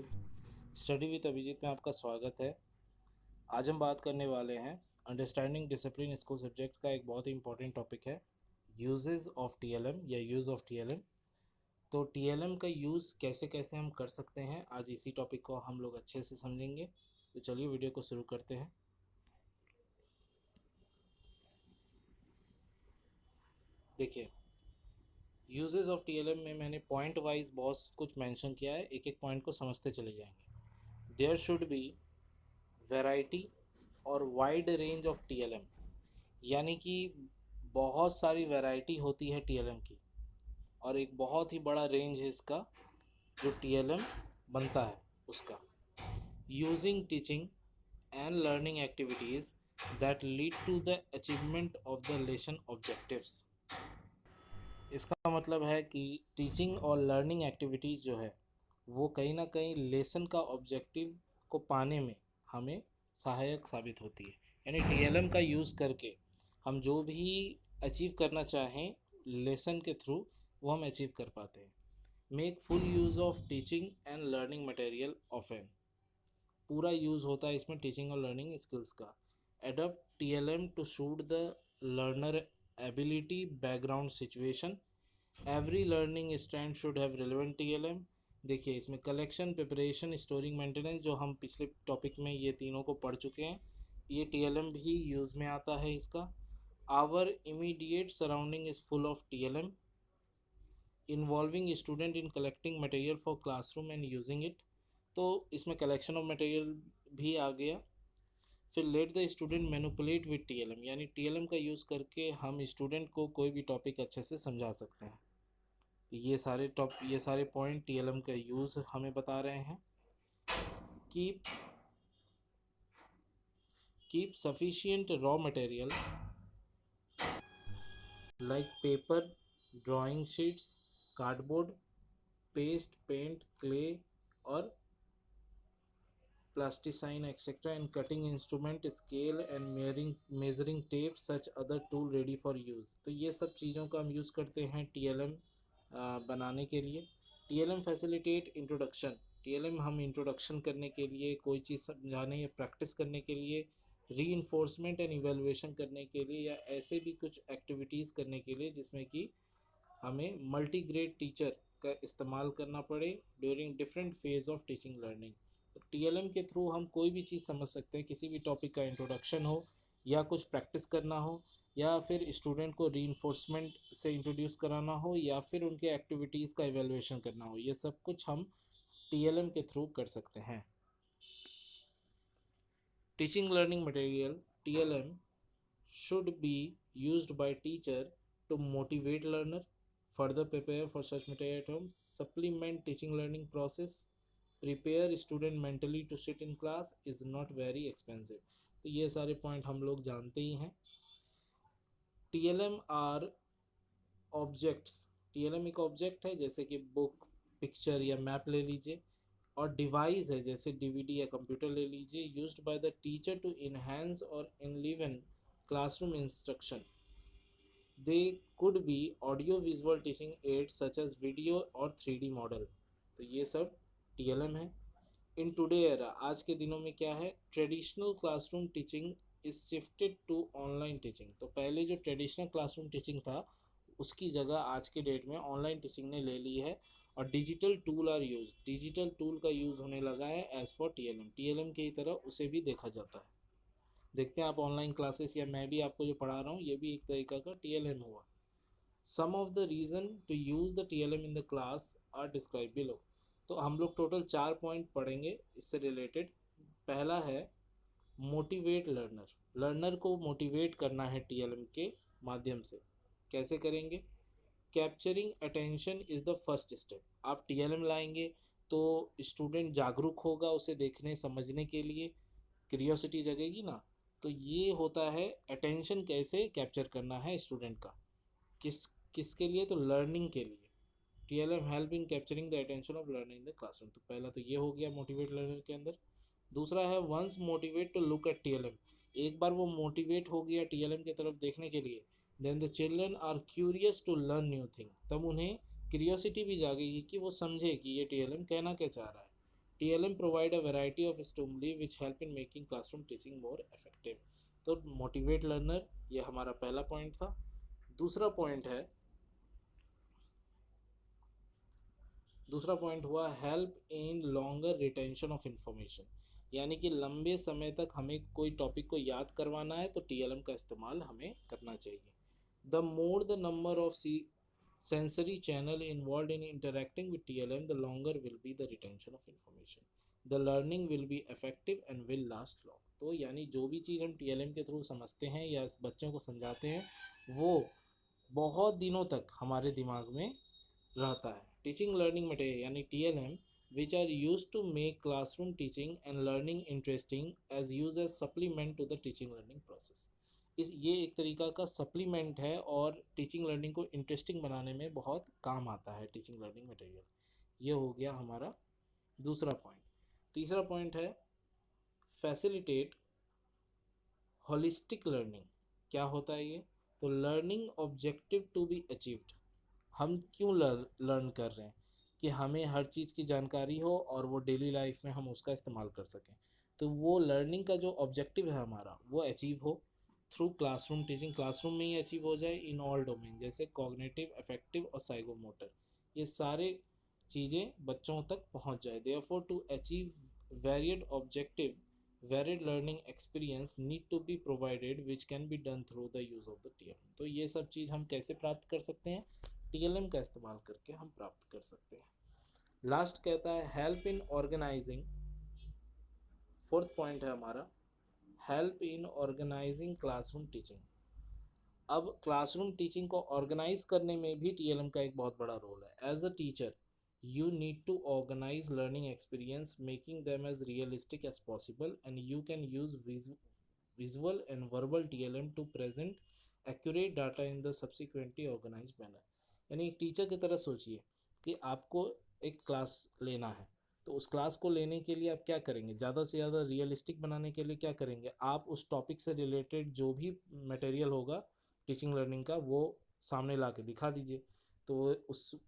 Studies study with Abhijit में आपका स्वागत है। आज हम बात करने वाले हैं अंडरस्टैंडिंग डिसिप्लिन स्कूल सब्जेक्ट का एक बहुत ही इंपॉर्टेंट टॉपिक है यूजेस ऑफ टीएलएम या यूज़ ऑफ टीएलएम। तो टीएलएम का यूज़ कैसे कैसे हम कर सकते हैं, आज इसी टॉपिक को हम लोग अच्छे से समझेंगे। तो चलिए वीडियो को शुरू करते हैं। देखिए, यूजेस ऑफ टीएलएम में मैंने पॉइंट वाइज बहुत कुछ मेंशन किया है, एक एक पॉइंट को समझते चले जाएंगे। देयर शुड बी वैरायटी और वाइड रेंज ऑफ टीएलएम, यानी कि बहुत सारी वैरायटी होती है टीएलएम की और एक बहुत ही बड़ा रेंज है इसका जो टीएलएम बनता है उसका। Using teaching and learning activities that lead to the achievement of the lesson objectives. इसका मतलब है कि टीचिंग और लर्निंग एक्टिविटीज़ जो है वो कहीं ना कहीं लेसन का ऑब्जेक्टिव को पाने में हमें सहायक साबित होती है। यानी टीएलएम का यूज़ करके हम जो भी अचीव करना चाहें लेसन के थ्रू वो हम अचीव कर पाते हैं। Make full use of teaching and learning material of an, पूरा यूज़ होता है इसमें टीचिंग और लर्निंग स्किल्स का। Adapt TLM to suit the learner ability background situation. Every learning stand should have relevant TLM. देखिए, इसमें कलेक्शन, प्रिपरेशन, स्टोरिंग, मेंटेनेंस, जो हम पिछले टॉपिक में ये तीनों को पढ़ चुके हैं, ये टीएलएम भी यूज़ में आता है इसका। Our immediate surrounding is full of TLM involving student in collecting material for classroom and using it. तो इसमें कलेक्शन ऑफ मटेरियल भी आ गया। फिर let the student manipulate with TLM, यानी टीएलएम का यूज़ करके हम स्टूडेंट को कोई भी टॉपिक अच्छे से समझा सकते हैं। तो ये सारे पॉइंट टीएलएम का यूज़ हमें बता रहे हैं। Keep keep sufficient raw material like paper, drawing sheets, cardboard, paste, paint, clay और plasticine etc. and cutting instrument, scale and measuring tape, such other tool ready for use। तो ये सब चीज़ों का हम यूज़ करते हैं टीएलएम बनाने के लिए। टीएलएम फैसिलिटेट इंट्रोडक्शन, टीएलएम हम इंट्रोडक्शन करने के लिए, कोई चीज़ समझाने या प्रैक्टिस करने के लिए, री इन्फोर्समेंट एंड इवेलुएशन करने के लिए, या ऐसे भी कुछ एक्टिविटीज़ करने के लिए जिसमें कि हमें मल्टी ग्रेड टीचर का इस्तेमाल करना पड़े during different phase of teaching learning. तो टीएलएम के थ्रू हम कोई भी चीज़ समझ सकते हैं, किसी भी टॉपिक का इंट्रोडक्शन हो या कुछ प्रैक्टिस करना हो या फिर स्टूडेंट को रीइंफोर्समेंट से इंट्रोड्यूस कराना हो या फिर उनके एक्टिविटीज़ का इवेलुएशन करना हो, ये सब कुछ हम टीएलएम के थ्रू कर सकते हैं। Teaching learning material TLM should be used by teacher to motivate learner, further prepare for such material at home, supplement teaching learning process, prepare student mentally to sit in class, is not very expensive। तो ये सारे point हम लोग जानते ही हैं। TLM are objects, TLM एक object है जैसे कि बुक, पिक्चर या मैप ले लीजिए, और डिवाइस है जैसे डीवीडी या कंप्यूटर ले लीजिए, used by the teacher to enhance और enliven classroom instruction। They could be audio visual teaching aids such as video और 3D मॉडल। तो ये सब टीएलएम है। इन टुडे एरा, आज के दिनों में क्या है, traditional classroom teaching is shifted to online teaching. तो पहले जो ट्रेडिशनल क्लासरूम टीचिंग था उसकी जगह आज के डेट में ऑनलाइन टीचिंग ने ले ली है और digital tool are use, digital tool का यूज़ होने लगा है एज फॉर टीएलएम। टीएलएम की तरह उसे भी देखा जाता है। देखते हैं आप ऑनलाइन क्लासेस या मैं भी आपको जो पढ़ा रहा हूँ ये भी एक तरीका का टीएलएम हुआ। Some of the reason to use the TLM in the class are describe below. तो हम लोग टोटल 4 पॉइंट पढ़ेंगे इससे रिलेटेड। पहला है मोटिवेट लर्नर, लर्नर को मोटिवेट करना है टीएलएम के माध्यम से। कैसे करेंगे? Capturing attention is the first step. आप टीएलएम लाएंगे तो स्टूडेंट जागरूक होगा उसे देखने समझने के लिए, क्यूरियोसिटी जगेगी ना। तो ये होता है अटेंशन कैसे कैप्चर करना है स्टूडेंट का, किसके लिए, तो लर्निंग के लिए। TLM help in capturing the attention of learning in the classroom. तो पहला तो ये हो गया मोटिवेट लर्नर के अंदर। दूसरा है once motivate to look at TLM, एक बार वो मोटिवेट हो गया टीएलएम की तरफ देखने के लिए, then the children are curious to learn new thing. तब उन्हें क्यूरियोसिटी भी जागेगी कि वो समझे कि ये टीएलएम कहना क्या चाह रहा है। TLM provide a variety of stimuli which help in making classroom teaching more effective. तो मोटिवेट लर्नर, ये हमारा पहला पॉइंट था. दूसरा पॉइंट हुआ help in longer retention of information, यानी कि लंबे समय तक हमें कोई टॉपिक को याद करवाना है तो TLM का इस्तेमाल हमें करना चाहिए. The more the number of sensory channel involved in interacting with TLM, the longer will be the retention of information. The learning will be effective and will last long. तो यानी जो भी चीज़ हम TLM के थ्रू समझते हैं या बच्चों को समझाते हैं वो बहुत दिनों तक हमारे दिमाग में रहता है. टीचिंग लर्निंग मटेरियल यानी TLM which are used to make classroom teaching and learning interesting as used as supplement to the teaching learning process. ये एक तरीका का सप्लीमेंट है और टीचिंग लर्निंग को इंटरेस्टिंग बनाने में बहुत काम आता है टीचिंग लर्निंग मटेरियल. ये हो गया हमारा दूसरा पॉइंट. तीसरा पॉइंट है फैसिलिटेट होलिस्टिक लर्निंग. क्या होता है ये? तो learning objective to be achieved. हम क्यों लर्न कर रहे हैं? कि हमें हर चीज़ की जानकारी हो और वो डेली लाइफ में हम उसका इस्तेमाल कर सकें. तो वो लर्निंग का जो ऑब्जेक्टिव है हमारा वो अचीव हो थ्रू क्लासरूम टीचिंग. क्लासरूम में ही अचीव हो जाए इन ऑल डोमेन, जैसे कॉग्निटिव, अफेक्टिव और साइकोमोटर. ये सारे चीज़ें बच्चों तक पहुंच जाए. Therefore to achieve varied objective, varied learning experience need to be provided which can be done through the use of the TLM. तो ये सब चीज़ हम कैसे प्राप्त कर सकते हैं? TLM का इस्तेमाल करके हम प्राप्त कर सकते हैं. लास्ट कहता है help in organizing. Fourth point है हमारा help in organizing classroom teaching. अब क्लासरूम टीचिंग को ऑर्गेनाइज करने में भी TLM का एक बहुत बड़ा रोल है. As a teacher you need to organize learning experience, making them as realistic as possible, and you can use visual and verbal TLM to present accurate data in the subsequently organized manner. यानी एक teacher की तरह सोचिए कि आपको एक class लेना है, तो उस क्लास को लेने के लिए आप क्या करेंगे? ज़्यादा से ज़्यादा रियलिस्टिक बनाने के लिए क्या करेंगे? आप उस टॉपिक से रिलेटेड जो भी मटेरियल होगा टीचिंग लर्निंग का वो सामने ला के दिखा दीजिए. तो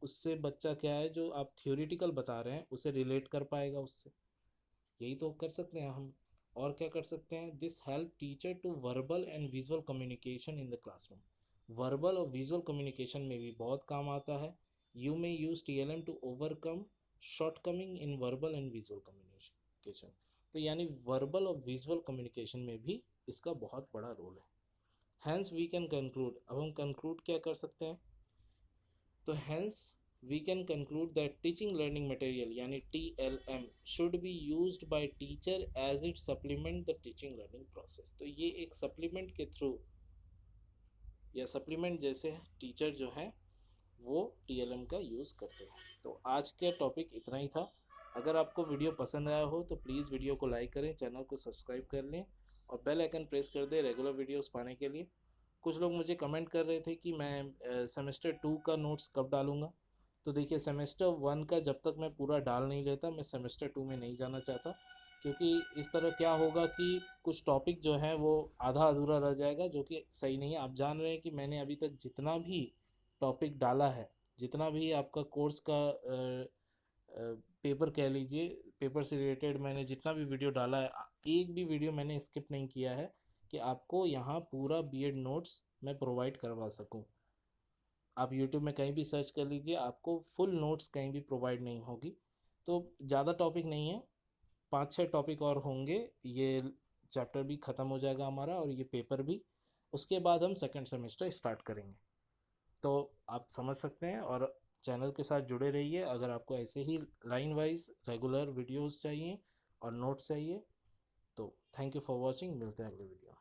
उससे बच्चा क्या है, जो आप थ्योरेटिकल बता रहे हैं उसे रिलेट कर पाएगा उससे. यही तो कर सकते हैं हम. और क्या कर सकते हैं? This help teacher to verbal and visual communication in the classroom. Verbal और विजुअल कम्युनिकेशन में भी बहुत काम आता है. You may use TLM to overcome shortcoming in verbal and visual communication. तो यानी वर्बल और विजुअल कम्युनिकेशन में भी इसका बहुत बड़ा रोल है. Hence we can conclude. अब हम कंक्लूड क्या कर सकते हैं? तो hence we can conclude that teaching learning material यानी TLM should be used by teacher as it supplement the teaching learning process. तो ये एक सप्लीमेंट के थ्रू या सप्लीमेंट जैसे टीचर जो है वो TLM का यूज़ करते हैं. तो आज का टॉपिक इतना ही था. अगर आपको वीडियो पसंद आया हो तो प्लीज़ वीडियो को लाइक करें, चैनल को सब्सक्राइब कर लें और बेल आइकन प्रेस कर दें रेगुलर वीडियोस पाने के लिए. कुछ लोग मुझे कमेंट कर रहे थे कि मैं सेमेस्टर 2 का नोट्स कब डालूँगा. तो देखिए सेमेस्टर 1 का जब तक मैं पूरा डाल नहीं लेता मैं सेमेस्टर 2 में नहीं जाना चाहता, क्योंकि इस तरह क्या होगा कि कुछ टॉपिक जो है वो आधा अधूरा रह जाएगा, जो कि सही नहीं है. आप जान रहे हैं कि मैंने अभी तक जितना भी टॉपिक डाला है, जितना भी आपका कोर्स का पेपर कह लीजिए, पेपर से रिलेटेड मैंने जितना भी वीडियो डाला है, एक भी वीडियो मैंने स्किप नहीं किया है कि आपको यहाँ पूरा BEd नोट्स मैं प्रोवाइड करवा सकूँ. आप YouTube में कहीं भी सर्च कर लीजिए, आपको फुल नोट्स कहीं भी प्रोवाइड नहीं होगी. तो ज़्यादा टॉपिक नहीं है, 5-6 टॉपिक और होंगे. ये चैप्टर भी ख़त्म हो जाएगा हमारा और ये पेपर भी. उसके बाद हम सेकंड सेमेस्टर स्टार्ट करेंगे. तो आप समझ सकते हैं और चैनल के साथ जुड़े रहिए. अगर आपको ऐसे ही लाइन वाइज रेगुलर वीडियोस चाहिए और नोट्स चाहिए तो थैंक यू फॉर वॉचिंग. मिलते हैं अगले वीडियो.